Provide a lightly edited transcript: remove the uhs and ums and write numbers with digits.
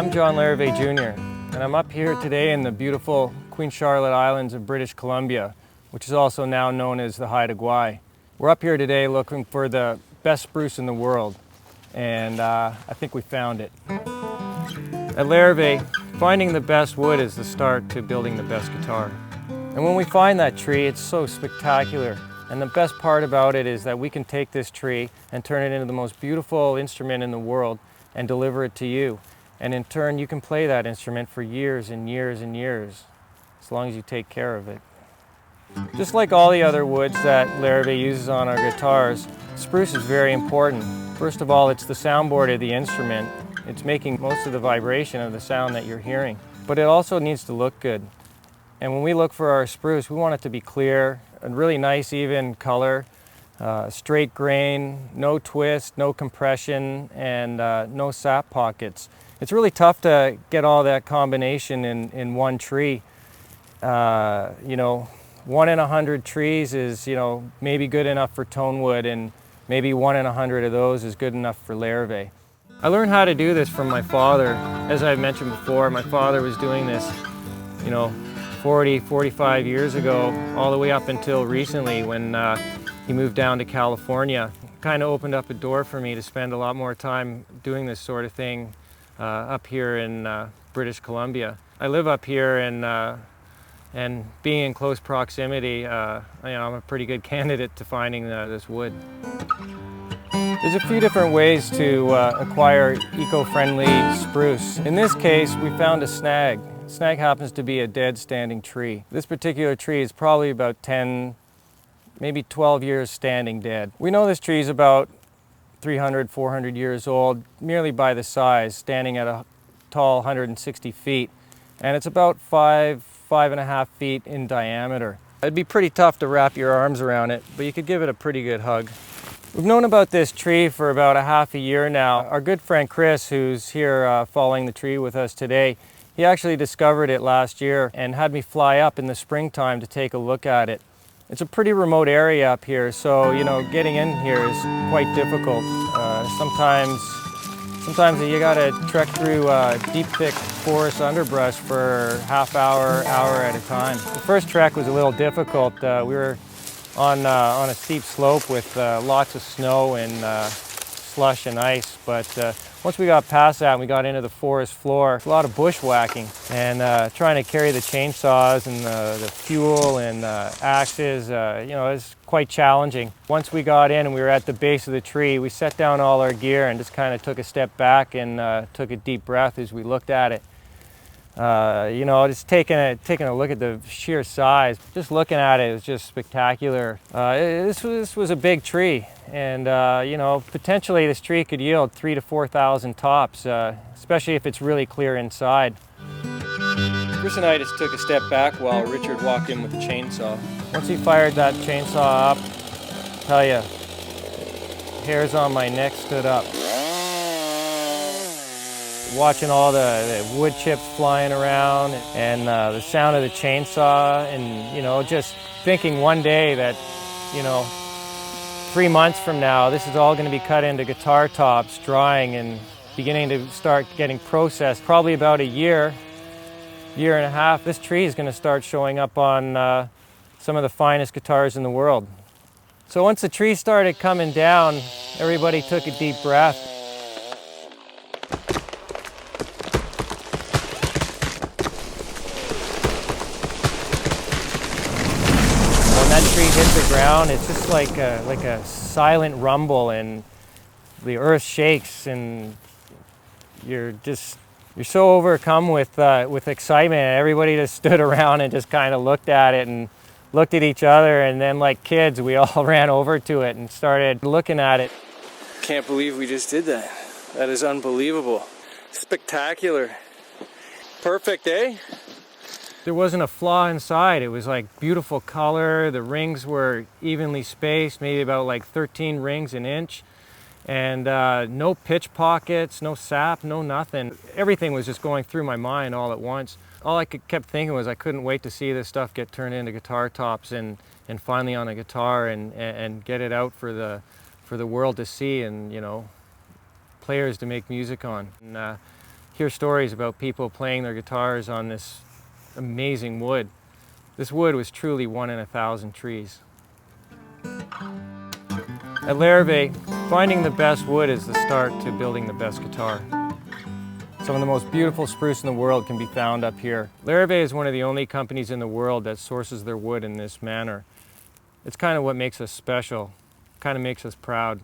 I'm John Larrivée Jr. and I'm up here today in the beautiful Queen Charlotte Islands of British Columbia, which is also now known as the Haida Gwaii. We're up here today looking for the best spruce in the world, and I think we found it. At Larrivée, finding the best wood is the start to building the best guitar. And when we find that tree, it's so spectacular. And the best part about it is that we can take this tree and turn it into the most beautiful instrument in the world and deliver it to you. And in turn, you can play that instrument for years and years and years, as long as you take care of it. Just like all the other woods that Larrivée uses on our guitars, spruce is very important. First of all, it's the soundboard of the instrument. It's making most of the vibration of the sound that you're hearing. But it also needs to look good. And when we look for our spruce, we want it to be clear, a really nice even color, straight grain, no twist, no compression, and no sap pockets. It's really tough to get all that combination in one tree. You know, 1 in 100 trees is, maybe good enough for tonewood, and maybe 1 in 100 of those is good enough for Larrivée. I learned how to do this from my father. As I mentioned before, my father was doing this, 40, 45 years ago, all the way up until recently when he moved down to California. Kind of opened up a door for me to spend a lot more time doing this sort of thing up here in British Columbia. I live up here, and being in close proximity, I'm a pretty good candidate to finding this wood. There's a few different ways to acquire eco-friendly spruce. In this case, we found a snag. The snag happens to be a dead standing tree. This particular tree is probably about 10, maybe 12 years standing dead. We know this tree is about 300, 400 years old, merely by the size, standing at a tall 160 feet. And it's about 5.5 feet in diameter. It'd be pretty tough to wrap your arms around it, but you could give it a pretty good hug. We've known about this tree for about a half a year now. Our good friend Chris, who's here following the tree with us today, he actually discovered it last year and had me fly up in the springtime to take a look at it. It's a pretty remote area up here, so getting in here is quite difficult. Sometimes you gotta trek through deep, thick forest underbrush for half hour at a time. The first trek was a little difficult. We were on a steep slope with lots of snow and slush and ice, but once we got past that and we got into the forest floor, a lot of bushwhacking and trying to carry the chainsaws and the fuel and axes, it was quite challenging. Once we got in and we were at the base of the tree, we set down all our gear and just kind of took a step back and took a deep breath as we looked at it. Just taking a look at the sheer size, just looking at it was just spectacular. This was a big tree, and potentially this tree could yield 3,000 to 4,000 tops, especially if it's really clear inside. Chris and I just took a step back while Richard walked in with the chainsaw. Once he fired that chainsaw up, I tell you, hairs on my neck stood up. Watching all the wood chips flying around and the sound of the chainsaw, and just thinking one day that 3 months from now this is all going to be cut into guitar tops, drying and beginning to start getting processed. Probably about a year and a half, this tree is going to start showing up on some of the finest guitars in the world. So once the tree started coming down, everybody took a deep breath. Tree hit the ground, it's just like a silent rumble, and the earth shakes, and you're so overcome with excitement. Everybody just stood around and just kind of looked at it and looked at each other, and then like kids, we all ran over to it and started looking at it. Can't believe we just did that. That is unbelievable. Spectacular. Perfect, eh? There wasn't a flaw inside. It was like beautiful color. The rings were evenly spaced, maybe about like 13 rings an inch. And no pitch pockets, no sap, no nothing. Everything was just going through my mind all at once. All I kept thinking was I couldn't wait to see this stuff get turned into guitar tops and finally on a guitar and get it out for the world to see and, players to make music on. And, hear stories about people playing their guitars on this amazing wood. This wood was truly 1 in 1,000 trees. At Larrivée, finding the best wood is the start to building the best guitar. Some of the most beautiful spruce in the world can be found up here. Larrivée is one of the only companies in the world that sources their wood in this manner. It's kind of what makes us special, kind of makes us proud.